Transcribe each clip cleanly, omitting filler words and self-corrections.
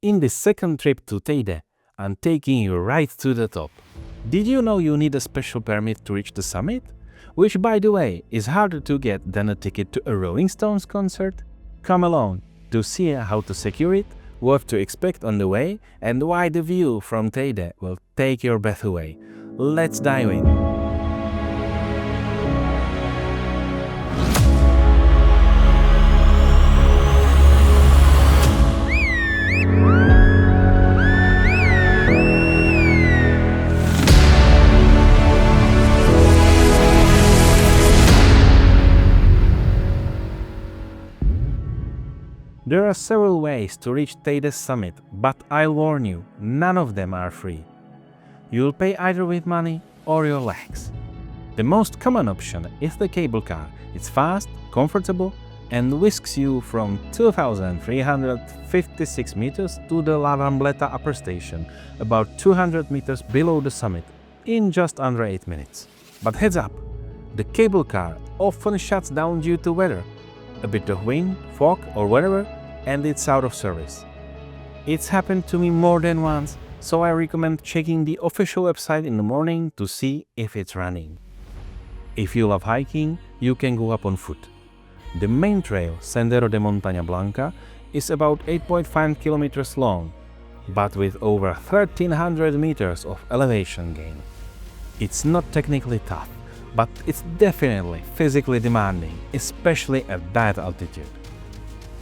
In this second trip to Teide, I'm taking you right to the top. Did you know you need a special permit to reach the summit? Which, by the way, is harder to get than a ticket to a Rolling Stones concert? Come along to see how to secure it, what to expect on the way, and why the view from Teide will take your breath away. Let's dive in. There are several ways to reach Teide's summit, but I'll warn you, none of them are free. You'll pay either with money or your legs. The most common option is the cable car. It's fast, comfortable, and whisks you from 2,356 meters to the La Rambleta upper station, about 200 meters below the summit, in just under 8 minutes. But heads up, the cable car often shuts down due to weather. A bit of wind, fog or whatever, and it's out of service. It's happened to me more than once, so I recommend checking the official website in the morning to see if it's running. If you love hiking, you can go up on foot. The main trail, Sendero de Montaña Blanca, is about 8.5 kilometers long, but with over 1,300 meters of elevation gain. It's not technically tough, but it's definitely physically demanding, especially at that altitude.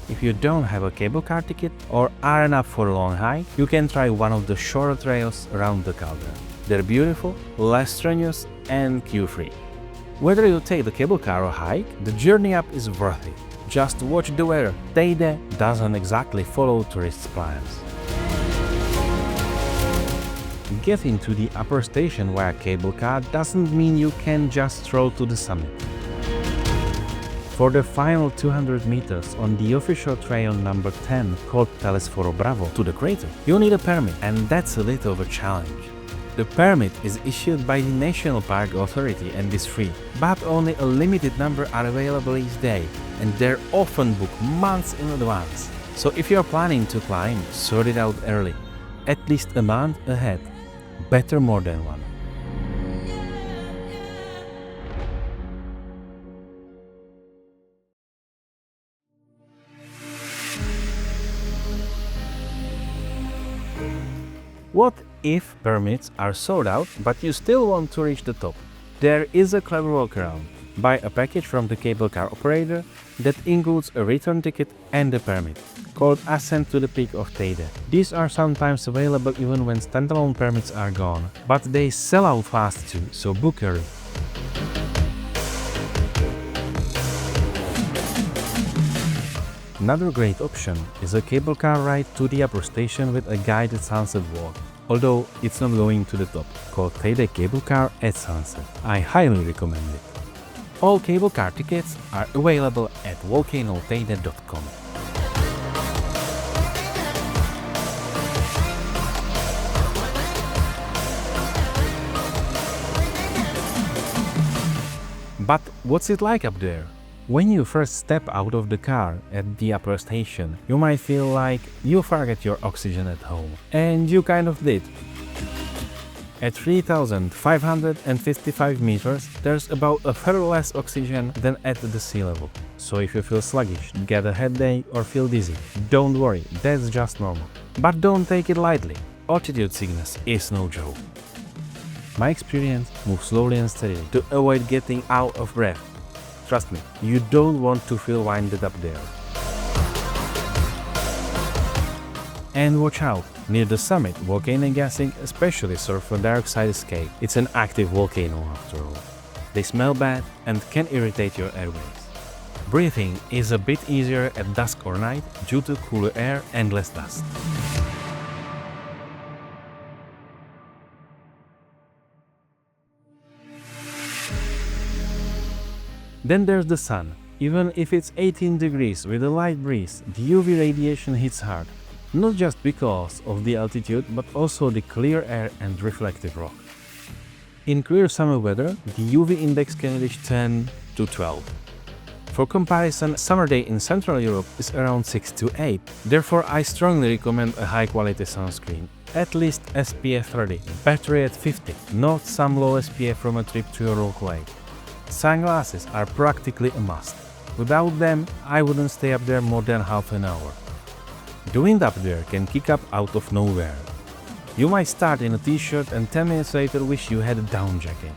If you don't have a cable car ticket or aren't up for a long hike, you can try one of the shorter trails around the caldera. They're beautiful, less strenuous, and queue-free. Whether you take the cable car or hike, the journey up is worth it. Just watch the weather. Teide doesn't exactly follow tourists' plans. Getting to the upper station via cable car doesn't mean you can just stroll to the summit. For the final 200 meters on the official trail number 10 called Telesforo Bravo to the crater, you need a permit, and that's a little of a challenge. The permit is issued by the National Park Authority and is free, but only a limited number are available each day, and they're often booked months in advance. So if you're planning to climb, sort it out early, at least a month ahead. Better more than one. What if permits are sold out, but you still want to reach the top? There is a clever workaround. Buy a package from the cable car operator that includes a return ticket and a permit, called Ascent to the Peak of Teide. These are sometimes available even when standalone permits are gone, but they sell out fast too, so book early. Another great option is a cable car ride to the upper station with a guided sunset walk, although it's not going to the top, called Teide Cable Car at Sunset. I highly recommend it. All cable car tickets are available at volcanoteide.com. But what's it like up there? When you first step out of the car at the upper station, you might feel like you forget your oxygen at home. And you kind of did. At 3,555 meters, there's about a third less oxygen than at the sea level. So if you feel sluggish, get a headache or feel dizzy, don't worry, that's just normal. But don't take it lightly. Altitude sickness is no joke. My experience, move slowly and steadily to avoid getting out of breath. Trust me, you don't want to feel winded up there. And watch out, near the summit, volcano gassing especially serve a dark side escape. It's an active volcano after all. They smell bad and can irritate your airways. Breathing is a bit easier at dusk or night due to cooler air and less dust. Then there's the sun. Even if it's 18 degrees with a light breeze, the UV radiation hits hard. Not just because of the altitude, but also the clear air and reflective rock. In clear summer weather, the UV index can reach 10 to 12. For comparison, a summer day in Central Europe is around 6 to 8. Therefore, I strongly recommend a high-quality sunscreen. At least SPF 30, battery at 50, not some low SPF from a trip to a local lake. Sunglasses are practically a must. Without them, I wouldn't stay up there more than half an hour. The wind up there can kick up out of nowhere. You might start in a t-shirt and 10 minutes later wish you had a down jacket.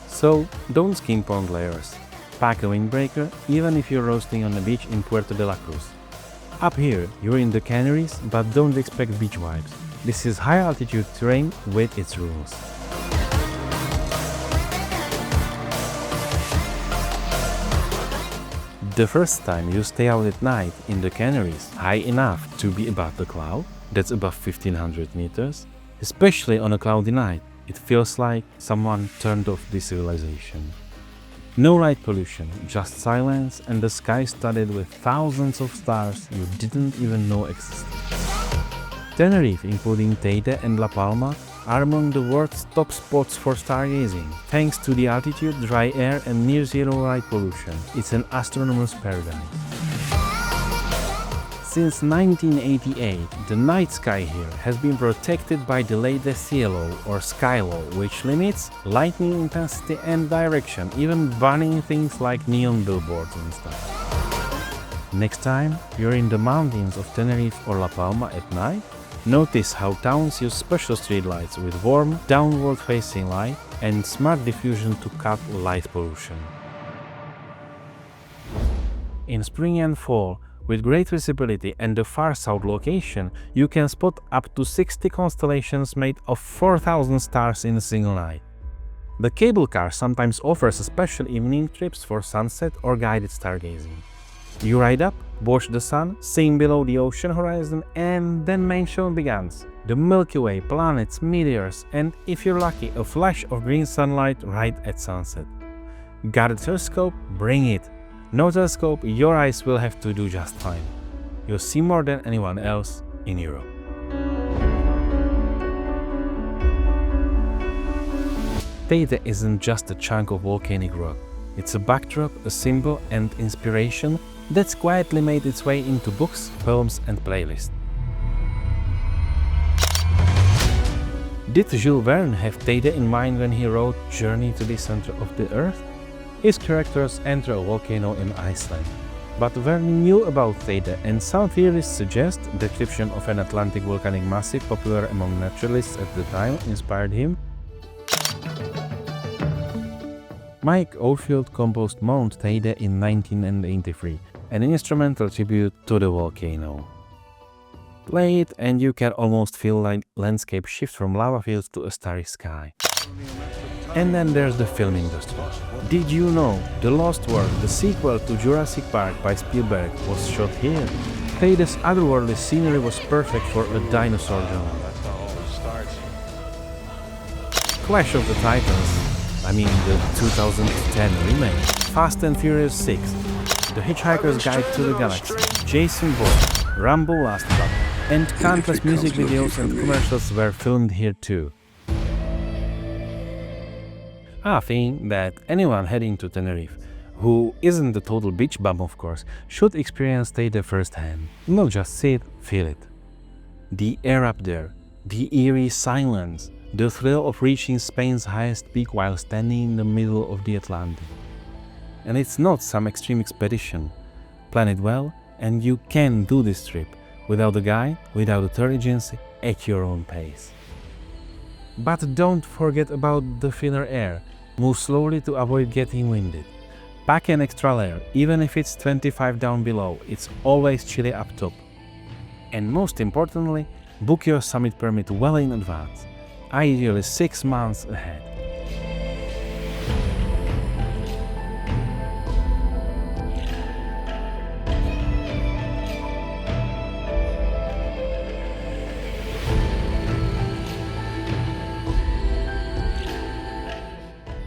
So don't skimp on layers. Pack a windbreaker even if you're roasting on the beach in Puerto de la Cruz. Up here, you're in the Canaries, but don't expect beach vibes. This is high altitude terrain with its rules. The first time you stay out at night in the Canaries, high enough to be above the cloud, that's above 1500 meters, especially on a cloudy night, it feels like someone turned off the civilization. No light pollution, just silence and the sky studded with thousands of stars you didn't even know existed. Tenerife, including Teide and La Palma, are among the world's top spots for stargazing. Thanks to the altitude, dry air and near-zero light pollution, it's an astronomer's paradise. Since 1988, the night sky here has been protected by the latest sea law or sky law, which limits lightning intensity and direction, even banning things like neon billboards and stuff. Next time you're in the mountains of Tenerife or La Palma at night, notice how towns use special streetlights with warm, downward-facing light and smart diffusion to cut light pollution. In spring and fall, with great visibility and a far south location, you can spot up to 60 constellations made of 4,000 stars in a single night. The cable car sometimes offers special evening trips for sunset or guided stargazing. You ride up, watch the sun, sing below the ocean horizon, and then main show begins. The Milky Way, planets, meteors, and if you're lucky, a flash of green sunlight right at sunset. Got a telescope? Bring it! No telescope, your eyes will have to do just fine. You'll see more than anyone else in Europe. Teide isn't just a chunk of volcanic rock. It's a backdrop, a symbol, and inspiration that's quietly made its way into books, films, and playlists. Did Jules Verne have Teide in mind when he wrote Journey to the Center of the Earth? His characters enter a volcano in Iceland. But Verne knew about Teide, and some theorists suggest the description of an Atlantic volcanic massive popular among naturalists at the time inspired him. Mike Oldfield composed Mount Teide in 1983, an instrumental tribute to the volcano. Play it and you can almost feel like landscape shift from lava fields to a starry sky. And then there's the film industry. Did you know The Lost World, the sequel to Jurassic Park by Spielberg, was shot here? Teide's otherworldly scenery was perfect for a dinosaur genre. Clash of the Titans, the 2010 remake, Fast and Furious 6, The Hitchhiker's Guide to the Galaxy, Jason Bourne, Rambo Last Blood, and countless music videos and commercials were filmed here too. I think that anyone heading to Tenerife, who isn't a total beach bum of course, should experience Teide firsthand. Not just see it, feel it. The air up there, the eerie silence, the thrill of reaching Spain's highest peak while standing in the middle of the Atlantic. And it's not some extreme expedition. Plan it well and you can do this trip without a guide, without a tour agency, at your own pace. But don't forget about the thinner air. Move slowly to avoid getting winded. Pack an extra layer, even if it's 25 down below, it's always chilly up top. And most importantly, book your summit permit well in advance, ideally 6 months ahead.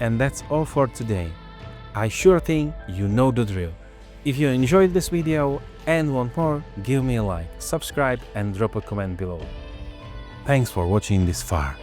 And that's all for today. I sure think you know the drill. If you enjoyed this video and want more, give me a like, subscribe and drop a comment below. Thanks for watching this far.